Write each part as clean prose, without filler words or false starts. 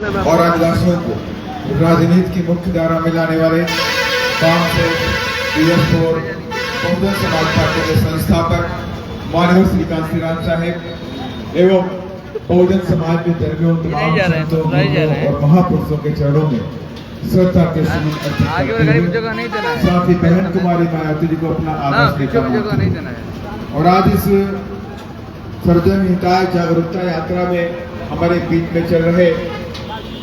और आदिवासियों को राजनीति की मुख्य धारा में लाने वाले कांग्रेस BS4 बहुजन समाज पार्टी के संस्थापक माननीय श्रीकांत श्रीराम साहेब एवं बहुजन समाज के धर्मियों तमाम संतों और महापुरुषों के चरणों में श्रद्धा के सुमन अर्पित करते हुए साथ ही बहन कुमारी मायावती जी को अपना आदर्श देकर और आज इस सर्वजन हिताय जागरूकता यात्रा में हमारे बीच में चल रहे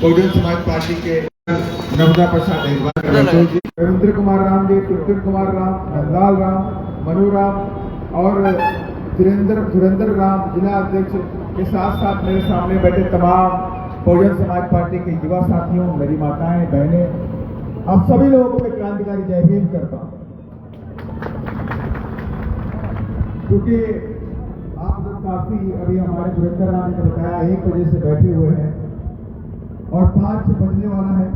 बहुजन समाज पार्टी के नर्मदा प्रसाद जी, रविंद्र कुमार राम जी, कृष्ण कुमार राम, नंदलाल राम, मनु राम और धुरेंद्र राम जिला अध्यक्ष के साथ साथ मेरे सामने बैठे तमाम बहुजन समाज पार्टी के युवा साथियों, मेरी माताएं बहनें, आप सभी लोगों को मैं क्रांतिकारी जय भीम करता हूँ। क्योंकि आप लोग काफी अभी हमारे धुरेंद्र राम ने बताया 1 बजे से बैठे हुए हैं और 5 बजने वाला है।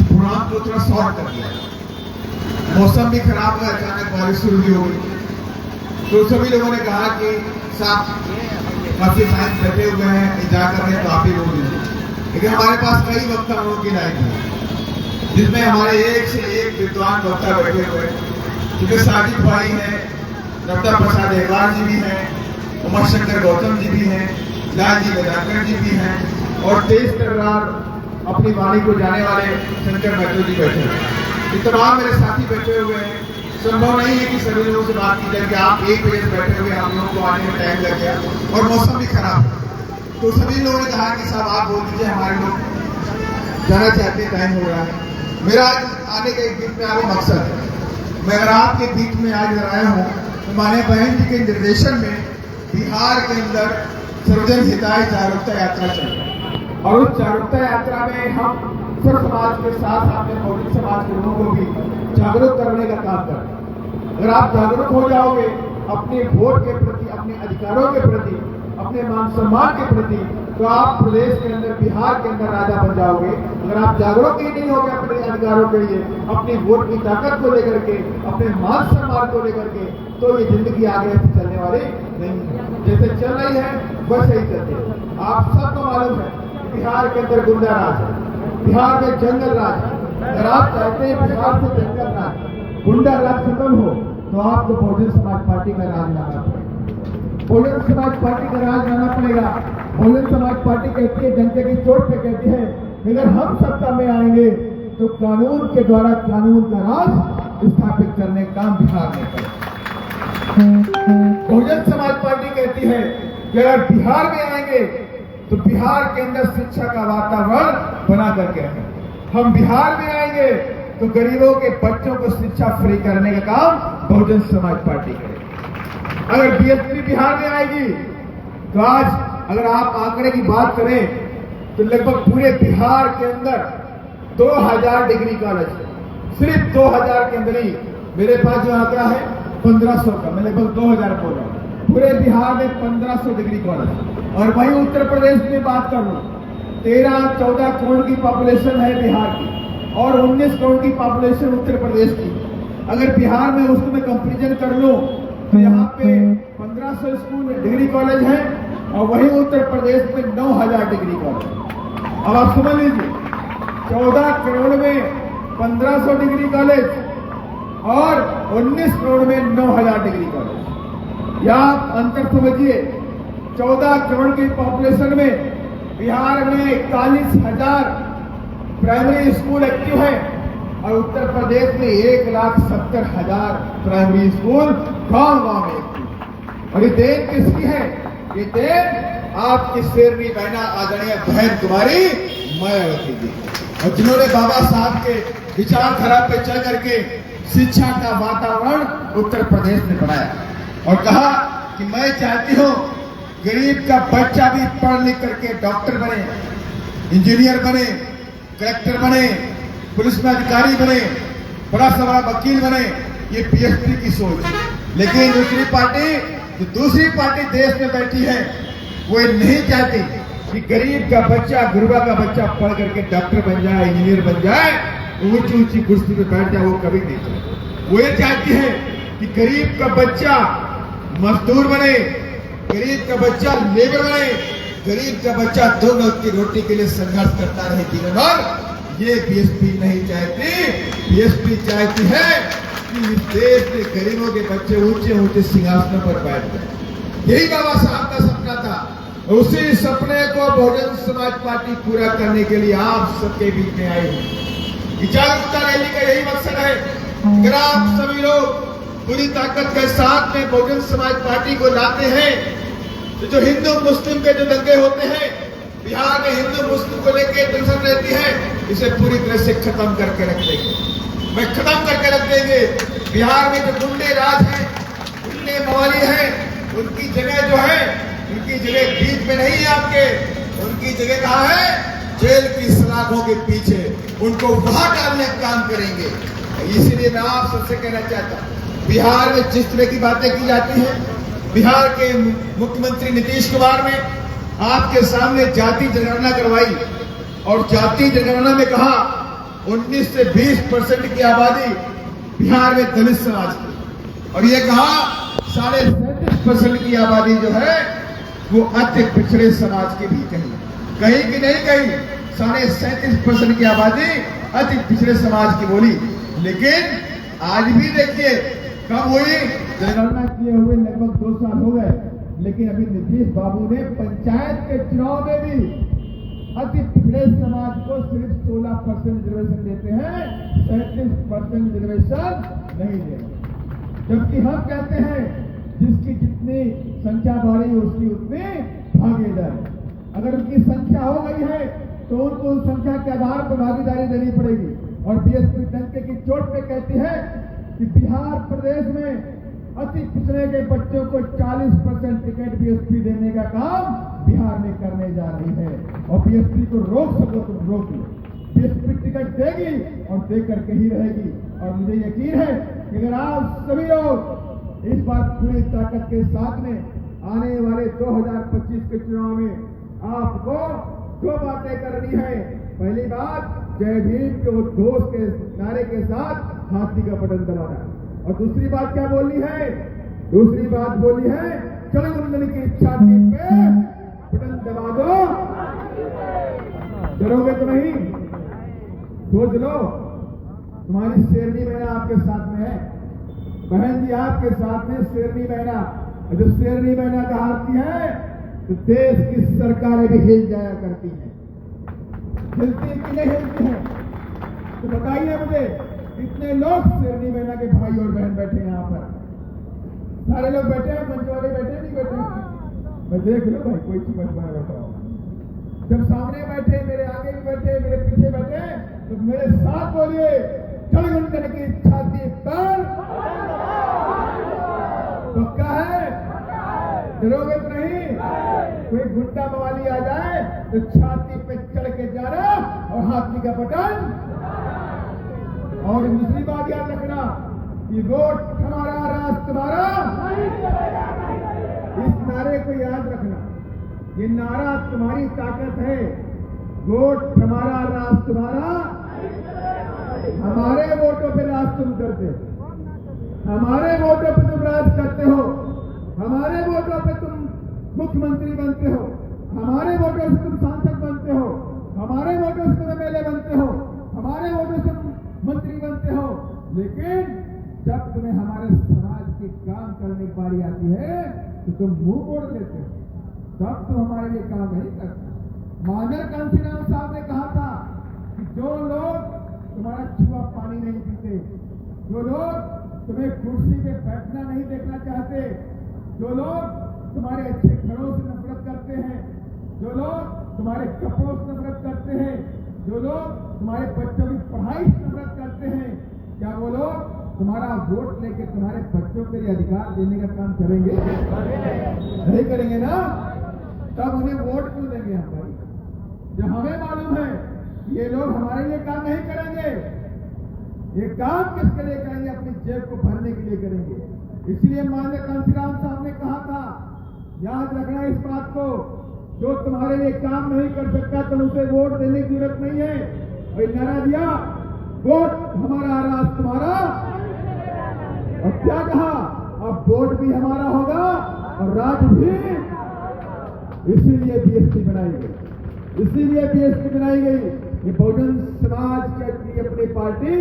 प्रोग्राम को थोड़ा शॉर्ट कर दिया, मौसम भी खराब है, अचानक बारिश शुरू भी हो गई, तो सभी लोगों ने कहा कि साहब काफी टाइम बैठे हुए हैं, इंतजार कर रहे हैं, तो आप ही बोल दीजिए। लेकिन हमारे पास कई वक्ताओं की लाइन है जिसमें हमारे एक से एक विद्वान वक्ता बैठे हुए हैं, क्योंकि साजिद भाई हैं, नर्मदा प्रसाद अग्रवाल जी भी हैं, उमाशंकर गौतम जी भी हैं, लाल जी वेदांकर जी भी हैं और तेज तर्रार अपनी वाणी को जाने वाले शंकर महतो जी बैठे हैं। ये तमाम मेरे साथी बैठे हुए हैं। संभव नहीं है कि सभी लोगों से बात की जाए कि आप 1 बजे से बैठे हुए, हम लोगों को आने में टाइम लग गया और मौसम भी खराब है, तो सभी लोगों ने कहा कि साहब आप बोल दीजिए, हमारे लोग जाना चाहते हैं, टाइम हो रहा है। मेरा आने के बीच में आगे मकसद है, मैं अगर आपके बीच में आज आया हूँ तो माननीय बहन जी के निर्देशन में बिहार के अंदर सर्वजन हिताय जागरूकता यात्रा चल रही है और उस जागरूकता यात्रा में हम सब समाज के साथ अपने बहुजन समाज के लोगों को भी जागरूक करने का काम करते हैं। अगर आप जागरूक हो जाओगे अपने वोट के प्रति, अपने अधिकारों के प्रति, अपने मान सम्मान के प्रति, तो आप प्रदेश के अंदर, बिहार के अंदर राजा बन जाओगे। अगर आप जागरूक ही नहीं होगे अपने अधिकारों के लिए, अपने वोट की ताकत को लेकर के, अपने मान सम्मान को लेकर के, तो ये जिंदगी आगे चलने वाली नहीं है। जैसे चल रही है वैसे ही चलती है। आप सबको मालूम है बिहार के अंदर गुंडा राज है, बिहार में जंगल राज है। अगर आप चाहते हैं बिहार से जंगल राज, गुंडा राज खत्म हो, तो आपको बहुजन समाज पार्टी का राज लाना पड़ेगा। बहुजन समाज पार्टी का राज लाना पड़ेगा। बहुजन समाज पार्टी कहती है, जनता की चोट पे कहती है, अगर हम सत्ता में आएंगे तो कानून के द्वारा कानून का राज स्थापित करने का काम बिहार में करेगा। बहुजन समाज पार्टी कहती है कि अगर बिहार में आएंगे तो बिहार के अंदर शिक्षा का वातावरण बना करके रखें। हम बिहार में आएंगे तो गरीबों के बच्चों को शिक्षा फ्री करने का काम बहुजन समाज पार्टी करेगी। अगर BS3 बिहार में आएगी तो आज अगर आप आंकड़े की बात करें तो लगभग पूरे बिहार के अंदर 2000 डिग्री कॉलेज, सिर्फ 2000 के अंदर ही, मेरे पास जो आंकड़ा है 1500 का, मैं लगभग 2000 बोल रहा हूँ। पूरे बिहार में 1500 डिग्री कॉलेज। और वहीं उत्तर प्रदेश में बात कर लो, 13-14 करोड़ की पॉपुलेशन है बिहार की और 19 करोड़ की पॉपुलेशन उत्तर प्रदेश की। अगर बिहार में उसको मैं कंपेरिजन कर लूं तो यहाँ पे 1500 स्कूल डिग्री कॉलेज है और वहीं उत्तर प्रदेश में 9000 डिग्री कॉलेज। अब आप समझ लीजिए, 14 करोड़ में 1500 डिग्री कॉलेज और 19 करोड़ में 9000 डिग्री कॉलेज। या आप अंतर समझिए, 14 करोड़ की पॉपुलेशन में बिहार में 41,000 प्राइमरी स्कूल एक्टिव है और उत्तर प्रदेश में 1,70,000 प्राइमरी स्कूल गांव-गांव में एक्टिव। और ये देन किसकी है? ये देन आपकी शेरनी बहना आदरणीय बहन कुमारी मायावती जी, और जिन्होंने बाबा साहब के विचारधारा पे चल करके शिक्षा का वातावरण उत्तर प्रदेश में बनाया और कहा कि मैं चाहती हूँ गरीब का बच्चा भी पढ़ लिख करके डॉक्टर बने, इंजीनियर बने, कलेक्टर बने, पुलिस में अधिकारी बने, बड़ा से बड़ा वकील बने। ये BS3 की सोच। लेकिन दूसरी पार्टी देश में बैठी है, वो नहीं चाहती कि गरीब का बच्चा, गुरबा का बच्चा पढ़ करके डॉक्टर बन जाए, इंजीनियर बन जाए, ऊंची ऊंची कुर्सी पे बैठ जाए। वो कभी नहीं चाहती। वो ये चाहती है कि गरीब का बच्चा मजदूर बने, गरीब का बच्चा लेबर बने, गरीब का बच्चा 2 वक्त की रोटी के लिए संघर्ष करता रहे जीवन भर। ये बीएसपी नहीं चाहती। बीएसपी चाहती है कि इस देश में गरीबों के बच्चे ऊंचे ऊंचे सिंहासनों पर बैठ गए। यही बाबा साहब का सपना था। उसी सपने को बहुजन समाज पार्टी पूरा करने के लिए आप सबके बीच में आई है। जागरूकता रैली का यही मकसद है। अगर आप सभी लोग पूरी ताकत के साथ में बहुजन समाज पार्टी को लाते हैं तो जो हिंदू मुस्लिम के जो दंगे होते हैं बिहार में, हिंदू मुस्लिम को लेकर टेंशन रहती है, इसे पूरी तरह से खत्म करके रख देंगे। मैं खत्म करके रख देंगे। बिहार में जो गुंडे राज है, गुंडे मवाली है, उनकी जगह जो है, उनकी जगह बीच में नहीं है आपके, उनकी जगह कहाँ है? जेल की सलाखों के पीछे। उनको वहां डालने का काम करेंगे। इसीलिए मैं आप सबसे कहना चाहता हूं, बिहार में जिस तरह की बातें की जाती हैं, बिहार के मुख्यमंत्री नीतीश कुमार ने आपके सामने जाति जनगणना करवाई और जाति जनगणना में कहा 19 से 20% की आबादी बिहार में दलित समाज की, और ये कहा 37.5% की आबादी जो है वो अति पिछड़े समाज की भी कहीं की नहीं कहीं 37.5% की आबादी अति पिछड़े समाज की बोली। लेकिन आज भी देखिए कब हुई जनगणना किए हुए लगभग 2 साल हो गए, लेकिन अभी नीतीश बाबू ने पंचायत के चुनाव में भी अति पिछड़े समाज को सिर्फ 16% रिजर्वेशन देते हैं, 37% रिजर्वेशन नहीं देते। जबकि हम कहते हैं जिसकी जितनी संख्या बढ़ी उसकी उतनी भागीदारी। अगर उनकी संख्या हो गई है तो उनको उस संख्या के आधार पर भागीदारी देनी पड़ेगी। और बीएसपी डंके की चोट पे कहती है कि बिहार प्रदेश में अति पिछड़े के बच्चों को 40% टिकट बीएसपी देने का काम बिहार में करने जा रही है। और बीएसपी को रोक सको तुम रोक लो। बीएसपी टिकट देगी और दे करके ही रहेगी। और मुझे यकीन है कि अगर आप सभी लोग इस बार पूरी ताकत के साथ में आने वाले 2025 के चुनाव में आपको 2 बातें करनी है। पहली बात, जय भीम के उद्घोष के नारे के साथ हाथी का बटन दबाना। और दूसरी बात क्या बोली है? दूसरी बात बोली है चढ़गुंदन की छाती पे बटन दबा दो। डरोगे तो नहीं? सोच लो, तुम्हारी शेरनी बहना आपके साथ में है। बहन जी आपके साथ में शेरनी बहना, जो शेरनी बहना कहाती है तो देश की सरकारें भी हिल जाया करती हैं। हिलती कि नहीं हिलती हैं? तो बताइए मुझे, कितने लोग शेरनी बहना के भाई और बहन बैठे हैं यहाँ पर? सारे लोग बैठे हैं, मंच वाले बैठे नहीं बैठे? मैं देख लो भाई, कोई समझ में बैठा हो। जब सामने बैठे, मेरे आगे भी बैठे, मेरे पीछे बैठे, तो मेरे साथ बोलिए चढ़गुंदन की छाती पर। पक्का है? डरोगे तो नहीं? कोई गुंडा मवाली आ जाए तो छाती पे चढ़ के जाना और हाथी का बटन। और दूसरी बात याद रखना कि वोट हमारा, राज तुम्हारा। इस नारे को याद रखना, ये नारा तुम्हारी ताकत है। वोट हमारा, राज तुम्हारा। हमारे वोटों पे राज तुम करते हो, हमारे वोटों पे तुम राज करते हो, हमारे वोटों पे तुम मुख्यमंत्री बनते हो, हमारे वोटों से तुम सांसद बनते हो, हमारे वोटों से तुम एमएलए बनते हो, हमारे वोटों से तुम मंत्री बनते हो। लेकिन जब तुम्हें हमारे समाज के काम करने की बारी आती है तो तुम मुंह मोड़ लेते हो, तब तुम हमारे लिए काम नहीं करते। माननीय कांशीराम साहब ने कहा था कि जो लोग तुम्हारा छुआ पानी नहीं पीते, जो लोग तुम्हें कुर्सी पे बैठना नहीं देखना चाहते, जो लोग तुम्हारे अच्छे घरों से नफरत करते हैं, जो लोग तुम्हारे कपड़ों से नफरत करते हैं, जो लोग तुम्हारे बच्चों की पढ़ाई से नफरत करते हैं, क्या वो लोग तुम्हारा वोट लेके तुम्हारे बच्चों के लिए अधिकार देने का काम करेंगे? नहीं करेंगे ना? तब उन्हें वोट क्यों देंगे हम भाई? जब हमें मालूम है ये लोग हमारे लिए काम नहीं करेंगे, ये काम किसके लिए करेंगे? अपनी जेब को भरने के लिए करेंगे। इसलिए माननीय कांशीराम साहब ने कहा था, याद रखना इस बात को, जो तुम्हारे लिए काम नहीं कर सकता तुम उसे वोट देने की जरूरत नहीं है। और नारा दिया, वोट हमारा, राज तुम्हारा। और क्या कहा? अब वोट भी हमारा होगा और राज भी। इसीलिए बीएसपी बनाई गई। ये बहुजन समाज की अपनी पार्टी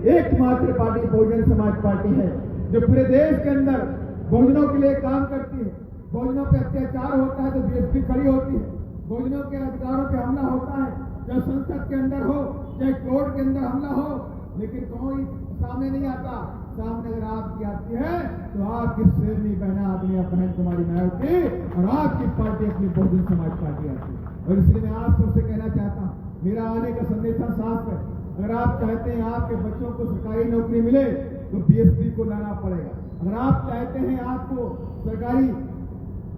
एकमात्र पार्टी बहुजन समाज पार्टी है जो पूरे देश के अंदर बहुजनों के लिए काम करती है। बहुजनों पे अत्याचार होता है तो बीएसपी खड़ी होती है। बहुजनों के अधिकारों पे हमला होता है, चाहे संसद के अंदर हो, चाहे कोर्ट के अंदर हमला हो, लेकिन कोई सामने नहीं आता। सामने अगर आपकी आती है तो आपकी शेरनी बहना आदमी बहन कुमारी मायावती और आपकी पार्टी अपनी बहुजन समाज पार्टी आती है। और इसलिए मैं आप सबसे कहना चाहता हूँ, मेरा आने का संदेशा साफ है। अगर आप चाहते हैं आपके बच्चों को सरकारी नौकरी मिले तो बीएसपी को लाना पड़ेगा। अगर आप चाहते हैं आपको सरकारी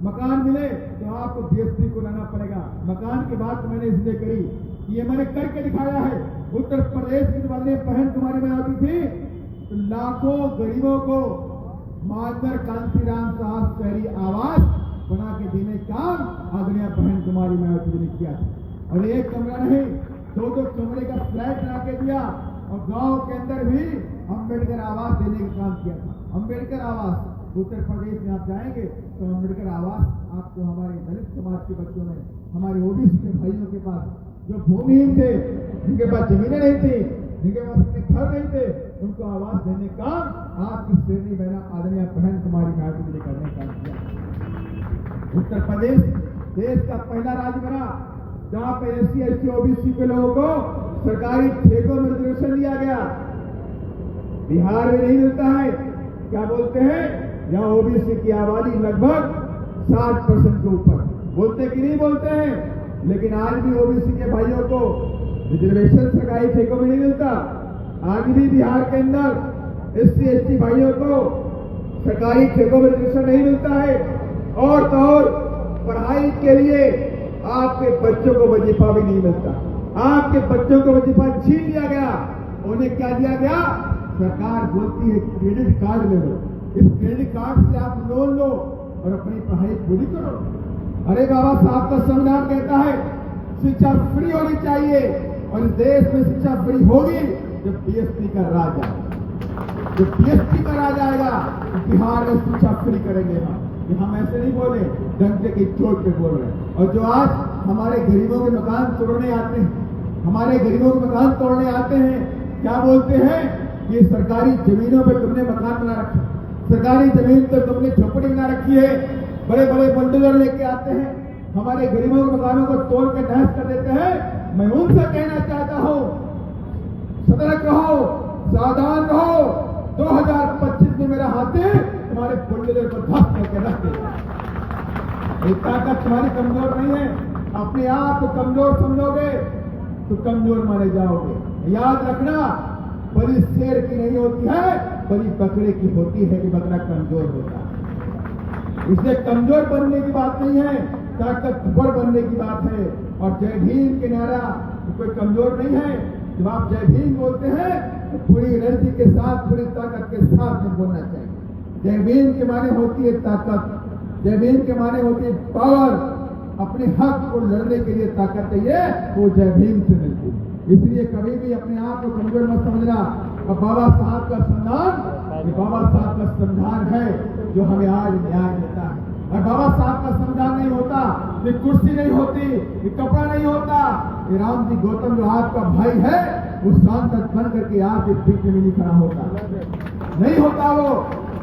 मकान मिले तो आपको बीएसपी को लाना पड़ेगा। मकान की बात मैंने इसलिए करी, ये मैंने करके दिखाया है। उत्तर प्रदेश की वाली बहन कुमारी मायावती थी तो लाखों गरीबों को माधर कांतीराम साहब शहरी आवास बना के देने का आदरणीय बहन कुमारी मायावती ने किया था। और एक कमरा नहीं, 2-2 कमरे का फ्लैट बना के दिया और गांव के अंदर भी अम्बेडकर आवास देने का काम किया था। अम्बेडकर आवास उत्तर प्रदेश में आप जाएंगे तो अम्बेडकर आवास आपको हमारे दलित समाज के बच्चों में, हमारे ओबीसी के भाइयों के पास जो भूमिहीन थे, जिनके पास जमीनें नहीं थी, जिनके पास अपने घर नहीं थे, उनको आवास देने का आपकी श्रेणी बहना आदरणीय बहन कुमारी मायावती ने करने का किया। उत्तर प्रदेश देश का पहला राज्य बना जहां पे SC ST OBC के लोगों को सरकारी ठेकों में रिजर्वेशन दिया गया। बिहार में नहीं मिलता है। क्या बोलते हैं, यहाँ ओबीसी की आबादी लगभग 60% के ऊपर, बोलते कि नहीं बोलते हैं, लेकिन आज भी ओबीसी के भाइयों को रिजर्वेशन सरकारी ठेकों में नहीं मिलता। आज भी बिहार के अंदर SC ST भाइयों को सरकारी ठेकों में रिजर्वेशन नहीं मिलता है। और तो और पढ़ाई के लिए आपके बच्चों को वजीफा भी नहीं मिलता। आपके बच्चों को वजीफा छीन लिया गया। उन्हें क्या दिया गया, सरकार बोलती है क्रेडिट कार्ड ले लो, इस क्रेडिट कार्ड से आप लोन लो और अपनी पढ़ाई पूरी करो। अरे बाबा साहब का संविधान कहता है शिक्षा फ्री होनी चाहिए और इस देश में शिक्षा फ्री होगी जब बीएसपी का राज आएगा। जब बीएसपी का राज आएगा तो बिहार में शिक्षा फ्री करेंगे हम ऐसे नहीं बोले, डंके की चोट पे बोल रहे हैं। और जो आज हमारे गरीबों के मकान तोड़ने आते हैं, क्या बोलते हैं कि सरकारी जमीनों पे तुमने मकान बना रखे, सरकारी जमीन पे तुमने झोपड़ी बना रखी है। बड़े बड़े बुलडोजर लेके आते हैं, हमारे गरीबों के मकानों को तोड़ के तहस कर देते हैं। मैं उनसे कहना चाहता हूं, सतर्क रहो, सावधान रहो। 2025 में मेरा हाथी तुम्हारे बुलडोजर को धस करके रख देगा। ये ताकत तुम्हारी कमजोर नहीं है। अपने आप को कमजोर समझोगे तो कमजोर माने जाओगे। याद रखना, बलि शेर की नहीं होती है, बलि बकरे की होती है कि बकरा कमजोर होता है। इसलिए कमजोर बनने की बात नहीं है, ताकतवर बनने की बात है। और जय भीम के नारा कोई कमजोर नहीं है। जब आप जय भीम बोलते हैं तो पूरी एनर्जी के साथ, पूरी ताकत के साथ में बोलना चाहिए। जय भीम के माने होती है ताकत, जय भीम के माने होती है पावर। अपने हक को लड़ने के लिए ताकत चाहिए, वो जय भीम से मिलती है। इसलिए कभी भी अपने आप को कमजोर मत समझना। और बाबा साहब का संविधान है जो हमें आज न्याय देता है। और बाबा साहब का संविधान नहीं होता, ये कुर्सी नहीं होती, ये कपड़ा नहीं होता, ये राम जी गौतम जो आपका भाई है वो सांसद बन करके आपके बीच में नहीं खड़ा होता, नहीं होता वो।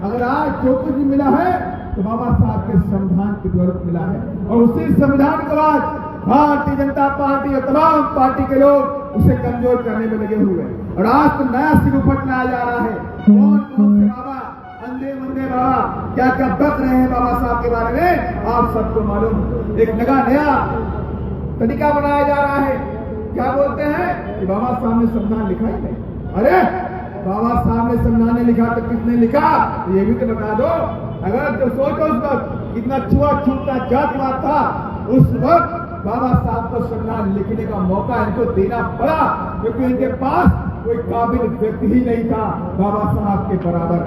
अगर आज जो कुछ भी मिला है तो बाबा साहब के संविधान की बदौलत मिला है। और उसी संविधान के बाद भारतीय जनता पार्टी और तमाम पार्टी के लोग उसे कमजोर करने में लगे हुए हैं। और आज तो नया सिरुपट लाया जा रहा है। कौन से बाबा, अंधे मंदे बाबा क्या क्या बक रहे हैं बाबा साहब के बारे में, आप सबको मालूम। एक नया तरीका बनाया जा रहा है। क्या बोलते हैं कि बाबा साहब ने संविधान लिखा ही नहीं। अरे बाबा साहब ने संविधान ने लिखा तो किसने लिखा, ये भी तो बता दो। अगर तो सोचो उस वक्त कितना छुआछूत का जातिवाद था, उस वक्त बाबा साहब को संविधान लिखने का मौका इनको देना पड़ा, क्योंकि इनके पास कोई काबिल व्यक्ति ही नहीं था बाबा साहब के बराबर।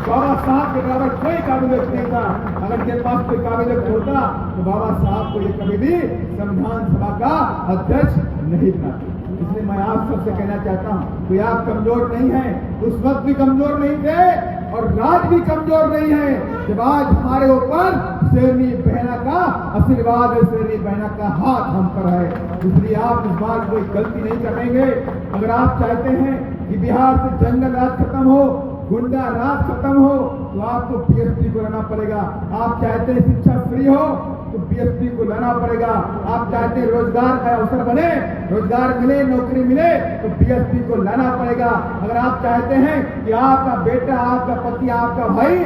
बाबा साहब के बराबर कोई काबिल व्यक्ति नहीं था। अगर इनके पास कोई काबिल व्यक्ति होता तो बाबा साहब को ये कभी भी संविधान सभा का अध्यक्ष नहीं बनाते। इसलिए मैं आप सबसे कहना चाहता हूं कि आप कमजोर नहीं हैं, उस वक्त भी कमजोर नहीं थे और राज भी कमजोर नहीं है जब आज हमारे ऊपर शेरनी बहना का आशीर्वाद है, शेरनी बहना का हाथ हम पर है। इसलिए आप इस बार कोई गलती नहीं करेंगे। अगर आप चाहते हैं कि बिहार से जंगल राज खत्म हो, गुंडा राज खत्म हो, तो आपको बीएसपी को लाना पड़ेगा। आप चाहते हैं शिक्षा फ्री हो तो बीएसपी को लाना पड़ेगा। आप चाहते हैं रोजगार का अवसर बने, रोजगार मिले, नौकरी मिले, तो बीएसपी को लाना पड़ेगा। अगर आप चाहते हैं कि आपका बेटा, आपका पति, आपका भाई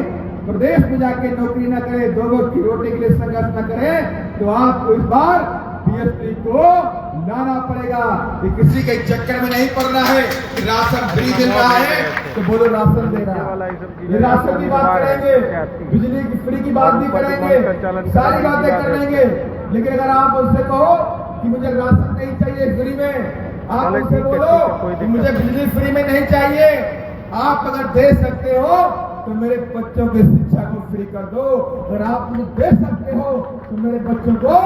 प्रदेश में जाके नौकरी न करे, दो वक्त की रोटी के लिए संघर्ष न करे, तो आपको इस बार बीएसपी को लाना पड़ेगा। कि किसी के चक्कर में नहीं पड़ना है कि राशन फ्री मिल रहा है तो बोलो राशन दे रहा है। ये राशन की बात करेंगे, बिजली की फ्री की बात भी करेंगे, सारी बातें कर लेंगे। लेकिन अगर आप उससे कहो कि मुझे राशन नहीं चाहिए फ्री में, आप उससे बोलो कि मुझे बिजली फ्री में नहीं चाहिए, आप अगर दे सकते हो तो मेरे बच्चों की शिक्षा को फ्री कर दो। अगर आप मुझे दे सकते हो तो मेरे बच्चों को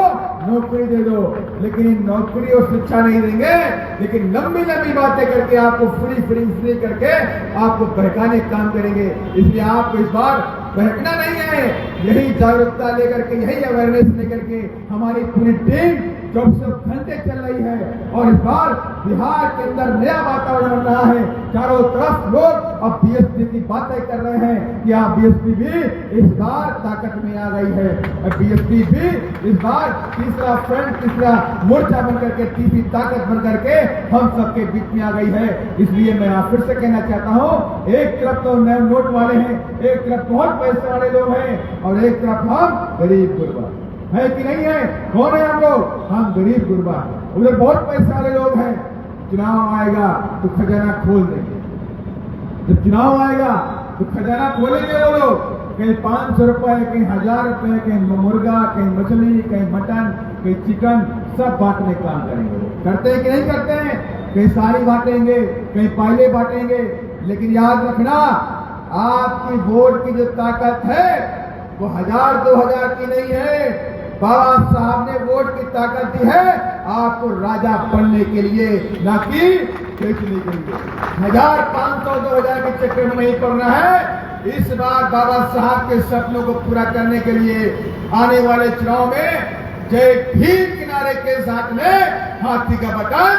नौकरी दे दो। लेकिन नौकरी और शिक्षा नहीं देंगे, लेकिन लंबी लंबी बातें करके आपको फ्री करके आपको बहकाने का काम करेंगे। इसलिए आपको इस बार बहकना नहीं है। यही जागरूकता लेकर के, यही अवेयरनेस लेकर के हमारी पूरी टीम 24 घंटे चल रही है। और इस बार बिहार के अंदर नया वातावरण बन रहा है। चारों तरफ लोग अब बीएसपी की बातें कर रहे हैं कि आप बीएसपी भी इस बार ताकत में आ गई है। और बीएसपी भी इस बार तीसरा फ्रंट, तीसरा मोर्चा बनकर के, तीसरी ताकत बनकर के हम सबके बीच में आ गई है। इसलिए मैं आप फिर से कहना चाहता हूँ, एक तरफ तो नए नोट वाले हैं, एक तरफ बहुत पैसे वाले लोग हैं, और एक तरफ हम गरीब गुरबा है कि नहीं है? कौन है हम लोग? हम गरीब गुरबा। उधर बहुत पैसे वाले लोग हैं। चुनाव आएगा तो खजाना खोल देंगे। जब चुनाव आएगा तो खजाना खोलेंगे वो लोग। कहीं 500 रुपए, कहीं 1000 रुपए, कहीं मुर्गा, कहीं मछली, कहीं मटन, कहीं चिकन, सब बांटने का काम करेंगे। करते हैं कि नहीं करते हैं? कहीं साड़ी बांटेंगे, कहीं पायले बांटेंगे। लेकिन याद रखना, आपकी वोट की जो ताकत है वो 1000-2000 की नहीं है। बाबा साहब ने वोट की ताकत दी है आपको राजा बनने के लिए, ना कि बेचने के लिए। 1000, 500, 2000 के चक्कर में नहीं पड़ना है। इस बार बाबा साहब के सपनों को पूरा करने के लिए आने वाले चुनाव में जय भीम किनारे के साथ में हाथी का बटन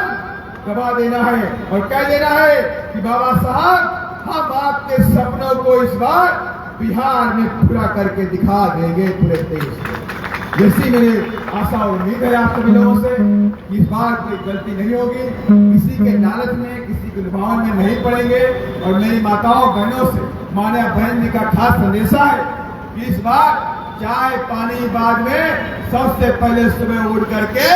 दबा देना है और कह देना है कि बाबा साहब, हम आपके सपनों को इस बार बिहार में पूरा करके दिखा देंगे पूरे देश में। जैसी मेरी आशा और उम्मीद है आप सभी लोगों से, इस बार कोई गलती नहीं होगी, किसी के लालच में, किसी के लुभावन में नहीं पड़ेंगे। और मेरी माताओं बहनों से मान्य बहन जी का खास संदेशा है कि इस बार चाय पानी बाद में, सबसे पहले सुबह उठ करके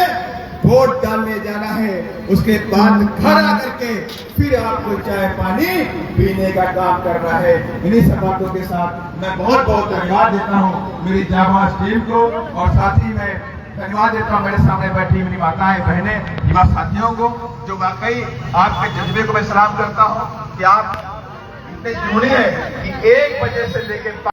वोट डालने जाना है। उसके बाद घर आकर के फिर आपको चाय पानी पीने का काम करना है। इन्हीं सब बातों के साथ मैं बहुत बहुत धन्यवाद देता हूँ मेरी जाबाज टीम को, और साथ ही मैं धन्यवाद देता हूँ मेरे सामने बैठी मेरी माताएं, बहनें, युवा साथियों को, जो वाकई आपके जज्बे को मैं सलाम करता हूँ कि आप इतने जुड़े हैं कि 1 बजे से लेकर